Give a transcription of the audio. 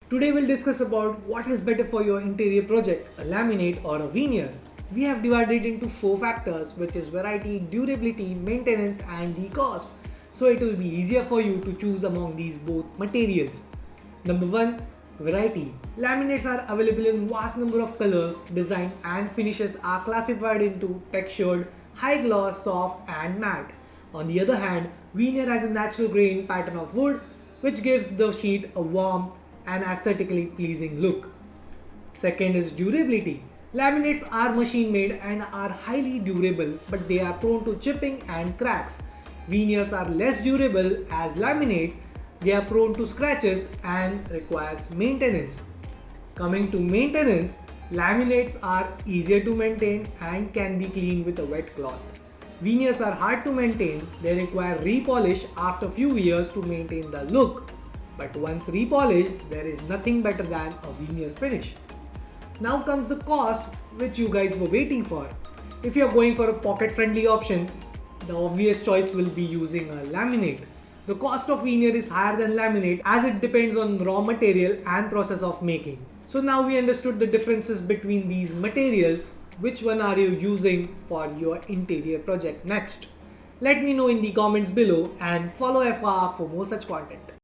Today we'll discuss about what is better for your interior project, a laminate or a veneer. We have divided into 4 factors, which is variety, durability, maintenance and the cost. So it will be easier for you to choose among these both materials. Number 1. Variety. Laminates are available in vast number of colors, design and finishes are classified into textured, high gloss, soft and matte. On the other hand, veneer has a natural grain pattern of wood which gives the sheet a warm and aesthetically pleasing look. Second is durability. Laminates are machine made and are highly durable, but they are prone to chipping and cracks. Veneers are less durable as laminates. They are prone to scratches and requires maintenance. Coming to maintenance, laminates are easier to maintain and can be cleaned with a wet cloth. Veneers are hard to maintain. They require repolish after few years to maintain the look. But once repolished, there is nothing better than a veneer finish. Now comes the cost, which you guys were waiting for. If you are going for a pocket-friendly option, the obvious choice will be using a laminate. The cost of veneer is higher than laminate as it depends on raw material and process of making. So now we understood the differences between these materials. Which one are you using for your interior project next? Let me know in the comments below and follow f.y.i for more such content.